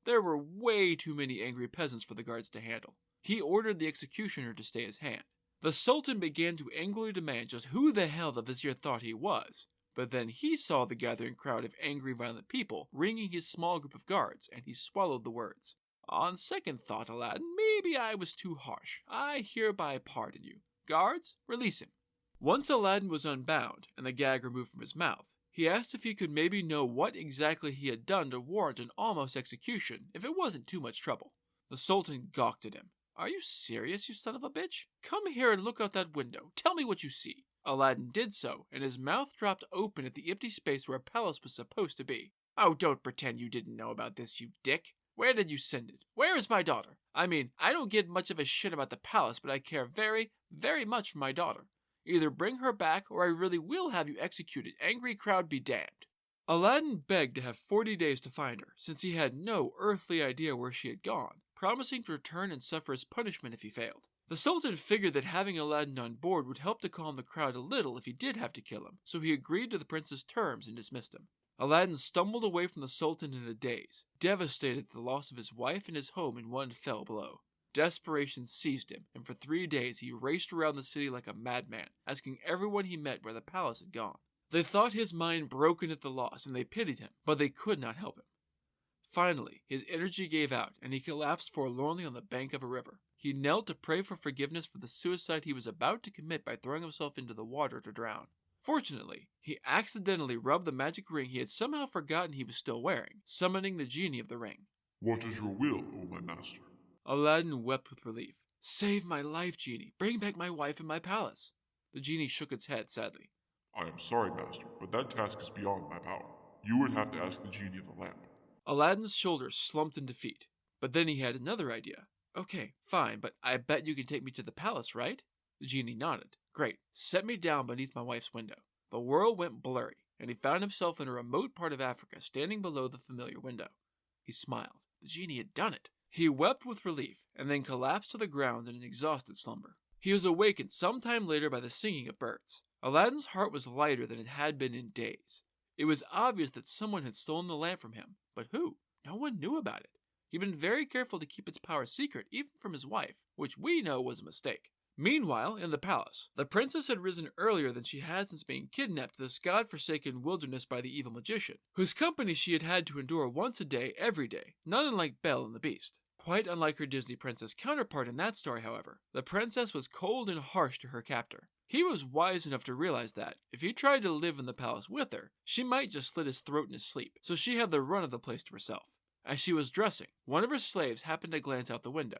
There were way too many angry peasants for the guards to handle. He ordered the executioner to stay his hand. The Sultan began to angrily demand just who the hell the vizier thought he was. But then he saw the gathering crowd of angry, violent people ringing his small group of guards, and he swallowed the words. On second thought, Aladdin, maybe I was too harsh. I hereby pardon you. Guards, release him. Once Aladdin was unbound, and the gag removed from his mouth, he asked if he could maybe know what exactly he had done to warrant an almost execution, if it wasn't too much trouble. The Sultan gawked at him. Are you serious, you son of a bitch? Come here and look out that window. Tell me what you see. Aladdin did so, and his mouth dropped open at the empty space where a palace was supposed to be. Oh, don't pretend you didn't know about this, you dick. Where did you send it? Where is my daughter? I mean, I don't give much of a shit about the palace, but I care very, very much for my daughter. Either bring her back, or I really will have you executed. Angry crowd be damned. Aladdin begged to have 40 days to find her, since he had no earthly idea where she had gone, promising to return and suffer his punishment if he failed. The Sultan figured that having Aladdin on board would help to calm the crowd a little if he did have to kill him, so he agreed to the prince's terms and dismissed him. Aladdin stumbled away from the Sultan in a daze, devastated at the loss of his wife and his home in one fell blow. Desperation seized him, and for 3 days he raced around the city like a madman, asking everyone he met where the palace had gone. They thought his mind broken at the loss, and they pitied him, but they could not help him. Finally, his energy gave out, and he collapsed forlornly on the bank of a river. He knelt to pray for forgiveness for the suicide he was about to commit by throwing himself into the water to drown. Fortunately, he accidentally rubbed the magic ring he had somehow forgotten he was still wearing, summoning the genie of the ring. What is your will, O my master? Aladdin wept with relief. Save my life, genie. Bring back my wife and my palace. The genie shook its head sadly. I am sorry, master, but that task is beyond my power. You would have to ask the genie of the lamp. Aladdin's shoulders slumped in defeat, but then he had another idea. Okay, fine, but I bet you can take me to the palace, right? The genie nodded. Great, set me down beneath my wife's window. The world went blurry, and he found himself in a remote part of Africa, standing below the familiar window. He smiled. The genie had done it. He wept with relief, and then collapsed to the ground in an exhausted slumber. He was awakened some time later by the singing of birds. Aladdin's heart was lighter than it had been in days. It was obvious that someone had stolen the lamp from him, but who? No one knew about it. He'd been very careful to keep its power secret, even from his wife, which we know was a mistake. Meanwhile, in the palace, the princess had risen earlier than she had since being kidnapped to this god-forsaken wilderness by the evil magician, whose company she had had to endure once a day, every day, not unlike Belle and the Beast. Quite unlike her Disney princess counterpart in that story, however, the princess was cold and harsh to her captor. He was wise enough to realize that, if he tried to live in the palace with her, she might just slit his throat in his sleep, so she had the run of the place to herself. As she was dressing, one of her slaves happened to glance out the window.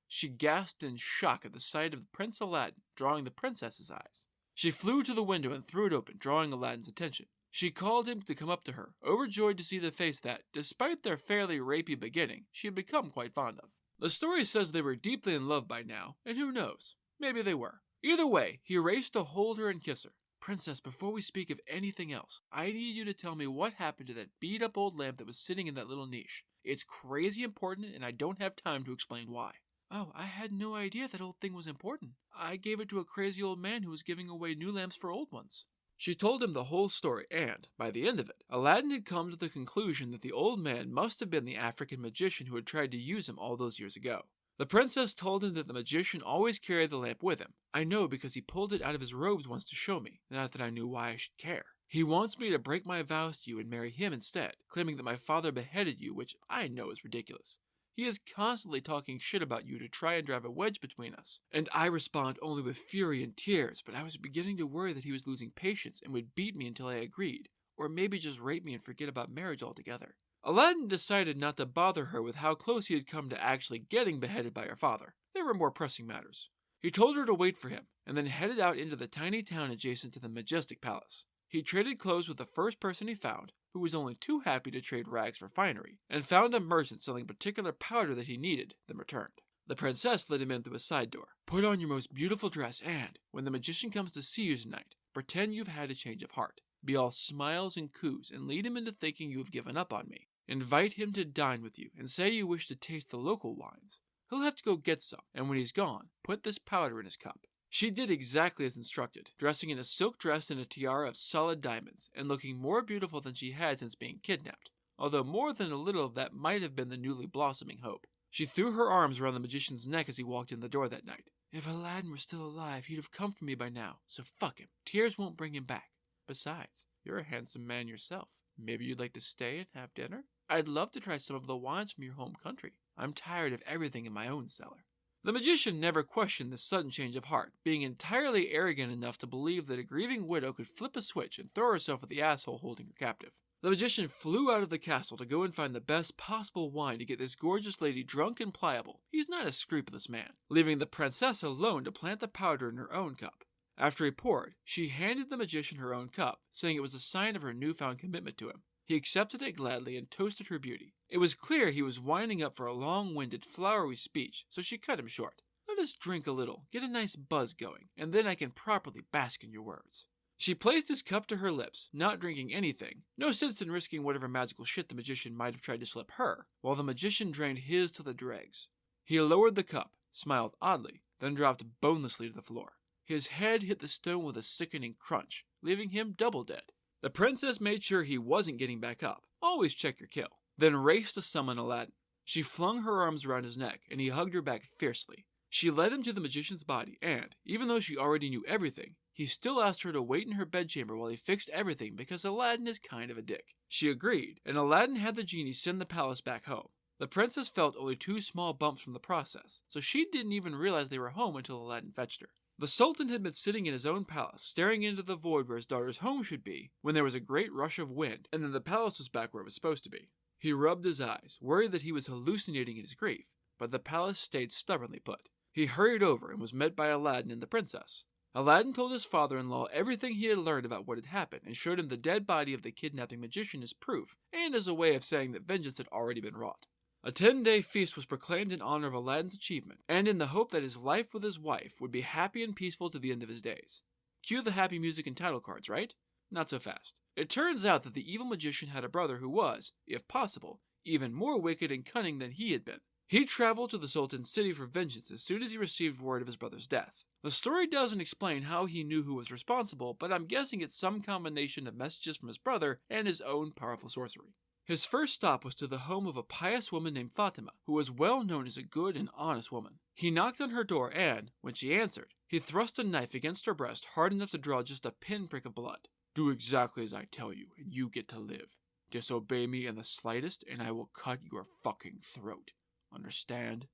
She gasped in shock at the sight of Prince Aladdin, drawing the princess's eyes. She flew to the window and threw it open, drawing Aladdin's attention. She called him to come up to her, overjoyed to see the face that, despite their fairly rapey beginning, she had become quite fond of. The story says they were deeply in love by now, and who knows, maybe they were. Either way, he raced to hold her and kiss her. Princess, before we speak of anything else, I need you to tell me what happened to that beat-up old lamp that was sitting in that little niche. It's crazy important, and I don't have time to explain why. Oh, I had no idea that old thing was important. I gave it to a crazy old man who was giving away new lamps for old ones. She told him the whole story, and, by the end of it, Aladdin had come to the conclusion that the old man must have been the African magician who had tried to use him all those years ago. The princess told him that the magician always carried the lamp with him. I know because he pulled it out of his robes once to show me, not that I knew why I should care. He wants me to break my vows to you and marry him instead, claiming that my father beheaded you, which I know is ridiculous. He is constantly talking shit about you to try and drive a wedge between us. And I respond only with fury and tears, but I was beginning to worry that he was losing patience and would beat me until I agreed, or maybe just rape me and forget about marriage altogether. Aladdin decided not to bother her with how close he had come to actually getting beheaded by her father. There were more pressing matters. He told her to wait for him, and then headed out into the tiny town adjacent to the majestic palace. He traded clothes with the first person he found, who was only too happy to trade rags for finery, and found a merchant selling a particular powder that he needed, then returned. The princess let him in through a side door. Put on your most beautiful dress and, when the magician comes to see you tonight, pretend you've had a change of heart. Be all smiles and coos and lead him into thinking you have given up on me. Invite him to dine with you and say you wish to taste the local wines. He'll have to go get some, and when he's gone, put this powder in his cup." She did exactly as instructed, dressing in a silk dress and a tiara of solid diamonds, and looking more beautiful than she had since being kidnapped, although more than a little of that might have been the newly blossoming hope. She threw her arms around the magician's neck as he walked in the door that night. "If Aladdin were still alive, he'd have come for me by now, so fuck him. Tears won't bring him back. Besides, you're a handsome man yourself. Maybe you'd like to stay and have dinner? I'd love to try some of the wines from your home country. I'm tired of everything in my own cellar." The magician never questioned this sudden change of heart, being entirely arrogant enough to believe that a grieving widow could flip a switch and throw herself at the asshole holding her captive. The magician flew out of the castle to go and find the best possible wine to get this gorgeous lady drunk and pliable. He's not a scrupulous man, leaving the princess alone to plant the powder in her own cup. After he poured, she handed the magician her own cup, saying it was a sign of her newfound commitment to him. He accepted it gladly and toasted her beauty. It was clear he was winding up for a long-winded, flowery speech, so she cut him short. "Let us drink a little, get a nice buzz going, and then I can properly bask in your words." She placed his cup to her lips, not drinking anything. No sense in risking whatever magical shit the magician might have tried to slip her, while the magician drained his to the dregs. He lowered the cup, smiled oddly, then dropped bonelessly to the floor. His head hit the stone with a sickening crunch, leaving him double dead. The princess made sure he wasn't getting back up. Always check your kill. Then raced to summon Aladdin. She flung her arms around his neck, and he hugged her back fiercely. She led him to the magician's body, and, even though she already knew everything, he still asked her to wait in her bedchamber while he fixed everything because Aladdin is kind of a dick. She agreed, and Aladdin had the genie send the palace back home. The princess felt only 2 small bumps from the process, so she didn't even realize they were home until Aladdin fetched her. The Sultan had been sitting in his own palace, staring into the void where his daughter's home should be, when there was a great rush of wind, and then the palace was back where it was supposed to be. He rubbed his eyes, worried that he was hallucinating in his grief, but the palace stayed stubbornly put. He hurried over and was met by Aladdin and the princess. Aladdin told his father-in-law everything he had learned about what had happened, and showed him the dead body of the kidnapping magician as proof, and as a way of saying that vengeance had already been wrought. A 10-day feast was proclaimed in honor of Aladdin's achievement, and in the hope that his life with his wife would be happy and peaceful to the end of his days. Cue the happy music and title cards, right? Not so fast. It turns out that the evil magician had a brother who was, if possible, even more wicked and cunning than he had been. He traveled to the Sultan's city for vengeance as soon as he received word of his brother's death. The story doesn't explain how he knew who was responsible, but I'm guessing it's some combination of messages from his brother and his own powerful sorcery. His first stop was to the home of a pious woman named Fatima, who was well known as a good and honest woman. He knocked on her door and, when she answered, he thrust a knife against her breast hard enough to draw just a pinprick of blood. "Do exactly as I tell you, and you get to live. Disobey me in the slightest, and I will cut your fucking throat. Understand?"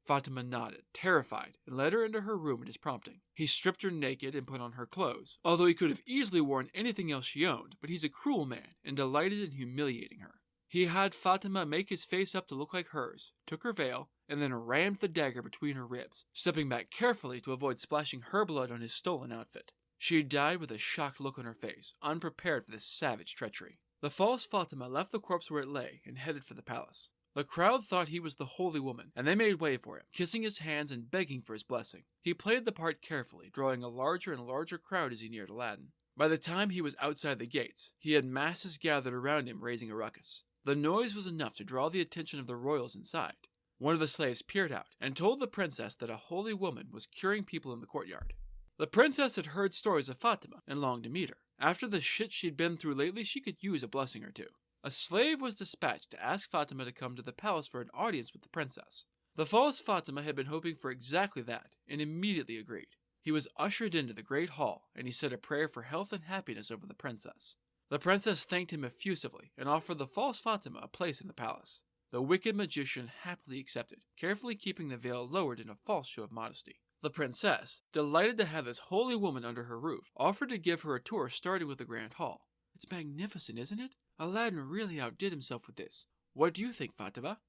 Fatima nodded, terrified, and led her into her room at his prompting. He stripped her naked and put on her clothes, although he could have easily worn anything else she owned, but he's a cruel man and delighted in humiliating her. He had Fatima make his face up to look like hers, took her veil, and then rammed the dagger between her ribs, stepping back carefully to avoid splashing her blood on his stolen outfit. She died with a shocked look on her face, unprepared for this savage treachery. The false Fatima left the corpse where it lay and headed for the palace. The crowd thought he was the holy woman, and they made way for him, kissing his hands and begging for his blessing. He played the part carefully, drawing a larger and larger crowd as he neared Aladdin. By the time he was outside the gates, he had masses gathered around him raising a ruckus. The noise was enough to draw the attention of the royals inside. One of the slaves peered out and told the princess that a holy woman was curing people in the courtyard. The princess had heard stories of Fatima and longed to meet her. After the shit she'd been through lately, she could use a blessing or two. A slave was dispatched to ask Fatima to come to the palace for an audience with the princess. The false Fatima had been hoping for exactly that, and immediately agreed. He was ushered into the great hall, and he said a prayer for health and happiness over the princess. The princess thanked him effusively, and offered the false Fatima a place in the palace. The wicked magician happily accepted, carefully keeping the veil lowered in a false show of modesty. The princess, delighted to have this holy woman under her roof, offered to give her a tour starting with the grand hall. "It's magnificent, isn't it? Aladdin really outdid himself with this. What do you think, Fatima?"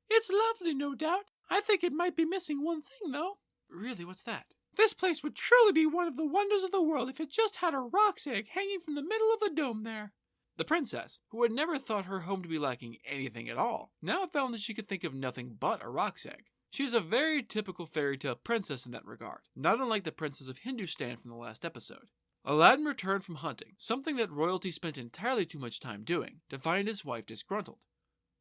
"It's lovely, no doubt. I think it might be missing one thing, though." "Really, what's that?" "This place would truly be one of the wonders of the world if it just had a roc's egg hanging from the middle of the dome there." The princess, who had never thought her home to be lacking anything at all, now found that she could think of nothing but a roc's egg. She is a very typical fairy tale princess in that regard, not unlike the princess of Hindustan from the last episode. Aladdin returned from hunting, something that royalty spent entirely too much time doing, to find his wife disgruntled.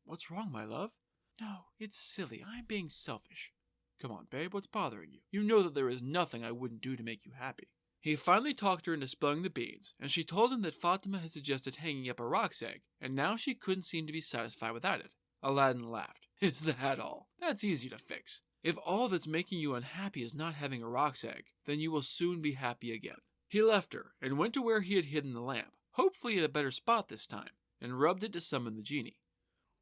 What's wrong, my love? No, it's silly. I'm being selfish. Come on, babe, what's bothering you? You know that there is nothing I wouldn't do to make you happy. He finally talked her into spilling the beans, and she told him that Fatima had suggested hanging up a roc's egg, and now she couldn't seem to be satisfied without it. Aladdin laughed. Is that all? That's easy to fix. If all that's making you unhappy is not having a roc's egg, then you will soon be happy again. He left her, and went to where he had hidden the lamp, hopefully at a better spot this time, and rubbed it to summon the genie.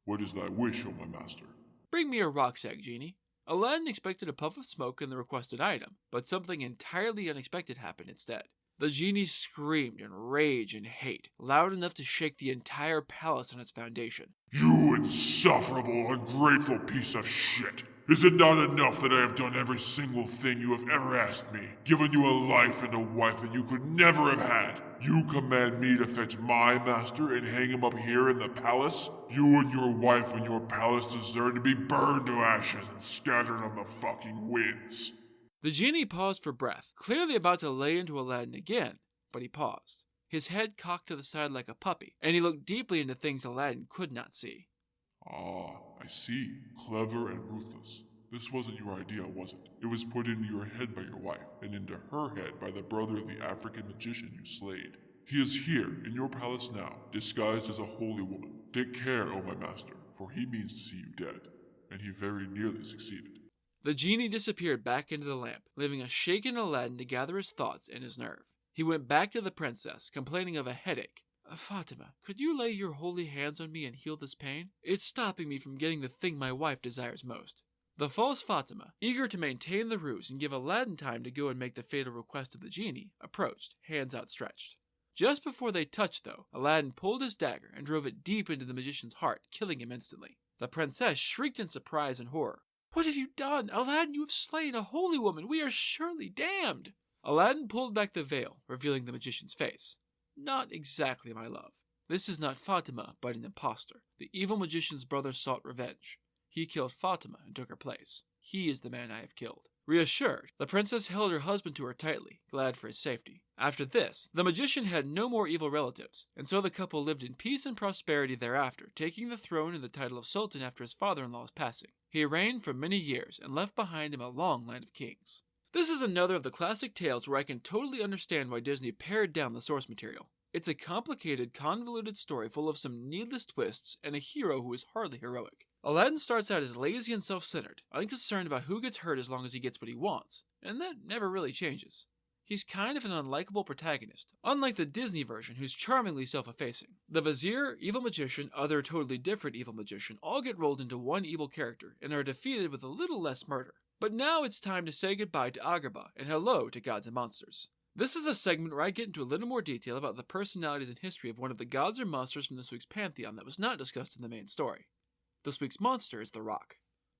What is thy wish, O my master? Bring me a roc's egg, genie. Aladdin expected a puff of smoke and the requested item, but something entirely unexpected happened instead. The genie screamed in rage and hate, loud enough to shake the entire palace on its foundation. You insufferable, ungrateful piece of shit! Is it not enough that I have done every single thing you have ever asked me, given you a life and a wife that you could never have had? You command me to fetch my master and hang him up here in the palace? You and your wife and your palace deserve to be burned to ashes and scattered on the fucking winds. The genie paused for breath, clearly about to lay into Aladdin again, but he paused. His head cocked to the side like a puppy, and he looked deeply into things Aladdin could not see. Ah, I see. Clever and ruthless. This wasn't your idea, was it? It was put into your head by your wife, and into her head by the brother of the African magician you slayed. He is here, in your palace now, disguised as a holy woman. Take care, O my master, for he means to see you dead. And he very nearly succeeded. The genie disappeared back into the lamp, leaving a shaken Aladdin to gather his thoughts and his nerve. He went back to the princess, complaining of a headache. Fatima, could you lay your holy hands on me and heal this pain? It's stopping me from getting the thing my wife desires most. The false Fatima, eager to maintain the ruse and give Aladdin time to go and make the fatal request of the genie, approached, hands outstretched. Just before they touched, though, Aladdin pulled his dagger and drove it deep into the magician's heart, killing him instantly. The princess shrieked in surprise and horror. What have you done? Aladdin, you have slain a holy woman. We are surely damned. Aladdin pulled back the veil, revealing the magician's face. Not exactly, my love. This is not Fatima, but an impostor. The evil magician's brother sought revenge. He killed Fatima and took her place. He is the man I have killed. Reassured, the princess held her husband to her tightly, glad for his safety. After this, the magician had no more evil relatives, and so the couple lived in peace and prosperity thereafter, taking the throne and the title of sultan after his father-in-law's passing. He reigned for many years and left behind him a long line of kings. This is another of the classic tales where I can totally understand why Disney pared down the source material. It's a complicated, convoluted story full of some needless twists and a hero who is hardly heroic. Aladdin starts out as lazy and self-centered, unconcerned about who gets hurt as long as he gets what he wants, and that never really changes. He's kind of an unlikable protagonist, unlike the Disney version who's charmingly self-effacing. The vizier, evil magician, other totally different evil magician all get rolled into one evil character and are defeated with a little less murder. But now it's time to say goodbye to Agrabah and hello to Gods and Monsters. This is a segment where I get into a little more detail about the personalities and history of one of the gods or monsters from this week's pantheon that was not discussed in the main story. This week's monster is the Roc.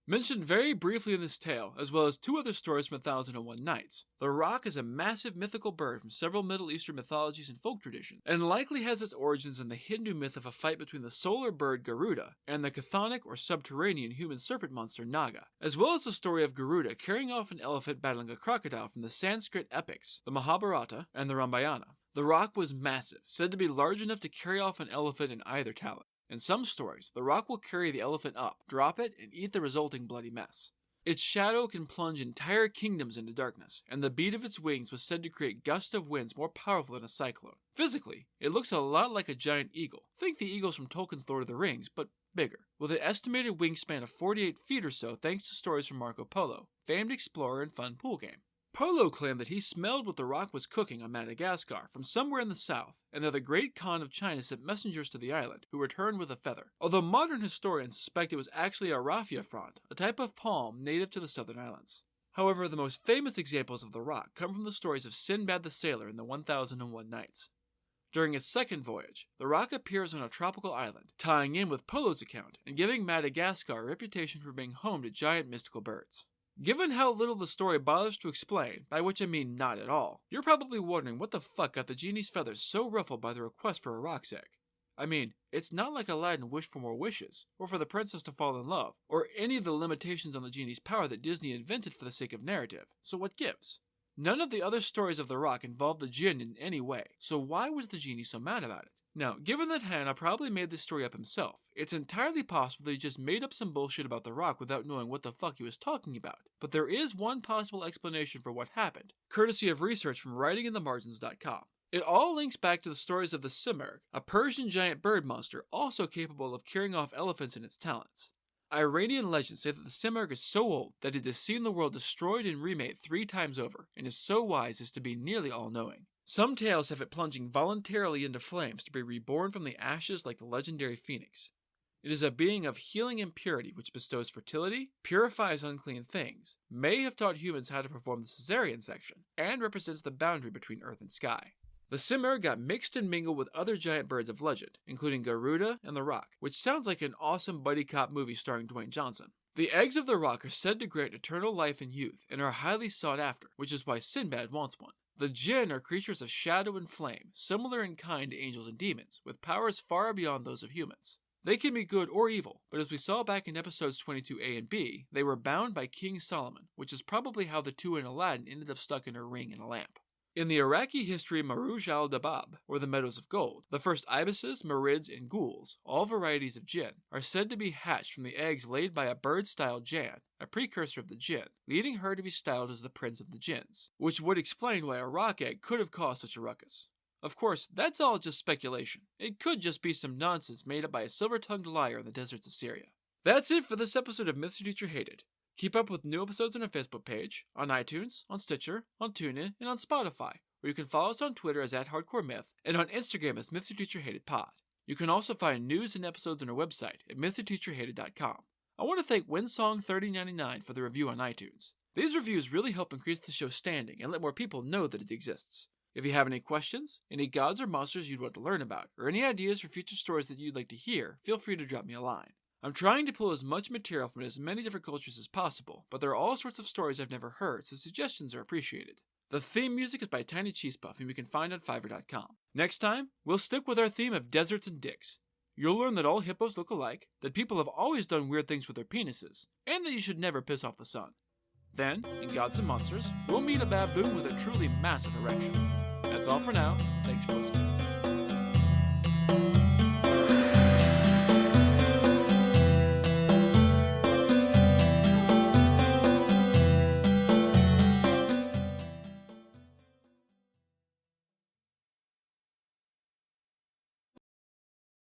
Mentioned very briefly in this tale, as well as two other stories from 1001 Nights, the Roc is a massive mythical bird from several Middle Eastern mythologies and folk traditions, and likely has its origins in the Hindu myth of a fight between the solar bird Garuda and the chthonic or subterranean human serpent monster Naga, as well as the story of Garuda carrying off an elephant battling a crocodile from the Sanskrit epics, the Mahabharata and the Ramayana. The Roc was massive, said to be large enough to carry off an elephant in either talon. In some stories, the Roc will carry the elephant up, drop it, and eat the resulting bloody mess. Its shadow can plunge entire kingdoms into darkness, and the beat of its wings was said to create gusts of winds more powerful than a cyclone. Physically, it looks a lot like a giant eagle. Think the eagles from Tolkien's Lord of the Rings, but bigger, with an estimated wingspan of 48 feet or so thanks to stories from Marco Polo, famed explorer and fun pool game. Polo claimed that he smelled what the Roc was cooking on Madagascar from somewhere in the south, and that the Great Khan of China sent messengers to the island, who returned with a feather, although modern historians suspect it was actually a raffia frond, a type of palm native to the southern islands. However, the most famous examples of the Roc come from the stories of Sinbad the Sailor in the 1001 Nights. During its second voyage, the Roc appears on a tropical island, tying in with Polo's account and giving Madagascar a reputation for being home to giant mystical birds. Given how little the story bothers to explain, by which I mean not at all, you're probably wondering what the fuck got the genie's feathers so ruffled by the request for a roc's egg. I mean, it's not like Aladdin wished for more wishes, or for the princess to fall in love, or any of the limitations on the genie's power that Disney invented for the sake of narrative, so what gives? None of the other stories of the Roc involve the jinn in any way, so why was the genie so mad about it? Now, given that Hannah probably made this story up himself, it's entirely possible that he just made up some bullshit about the rock without knowing what the fuck he was talking about. But there is one possible explanation for what happened, courtesy of research from writinginthemargins.com. It all links back to the stories of the Simurgh, a Persian giant bird monster also capable of carrying off elephants in its talons. Iranian legends say that the Simurgh is so old that it has seen the world destroyed and remade 3 times over, and is so wise as to be nearly all-knowing. Some tales have it plunging voluntarily into flames to be reborn from the ashes like the legendary phoenix. It is a being of healing and purity which bestows fertility, purifies unclean things, may have taught humans how to perform the cesarean section, and represents the boundary between earth and sky. The Simurgh got mixed and mingled with other giant birds of legend, including Garuda and the Roc, which sounds like an awesome buddy cop movie starring Dwayne Johnson. The eggs of the Roc are said to grant eternal life and youth, and are highly sought after, which is why Sinbad wants one. The Jinn are creatures of shadow and flame, similar in kind to angels and demons, with powers far beyond those of humans. They can be good or evil, but as we saw back in episodes 22A and B, they were bound by King Solomon, which is probably how the two in Aladdin ended up stuck in a ring and a lamp. In the Iraqi history Maruj al-Dabab, or the Meadows of Gold, the first ibises, marids, and ghouls, all varieties of jinn, are said to be hatched from the eggs laid by a bird-styled Jan, a precursor of the jinn, leading her to be styled as the Prince of the Jinns, which would explain why a rock egg could have caused such a ruckus. Of course, that's all just speculation. It could just be some nonsense made up by a silver-tongued liar in the deserts of Syria. That's it for this episode of Myths Your Teacher Hated. Keep up with new episodes on our Facebook page, on iTunes, on Stitcher, on TuneIn, and on Spotify, where you can follow us on Twitter as @HardcoreMyth, and on Instagram as MythsYourTeacherHatedPod. You can also find news and episodes on our website at MythsYourTeacherHated.com. I want to thank Winsong3099 for the review on iTunes. These reviews really help increase the show's standing and let more people know that it exists. If you have any questions, any gods or monsters you'd want to learn about, or any ideas for future stories that you'd like to hear, feel free to drop me a line. I'm trying to pull as much material from as many different cultures as possible, but there are all sorts of stories I've never heard, so suggestions are appreciated. The theme music is by Tiny Cheese Puff, whom you can find on Fiverr.com. Next time, we'll stick with our theme of deserts and dicks. You'll learn that all hippos look alike, that people have always done weird things with their penises, and that you should never piss off the sun. Then, in Gods and Monsters, we'll meet a baboon with a truly massive erection. That's all for now. Thanks for listening.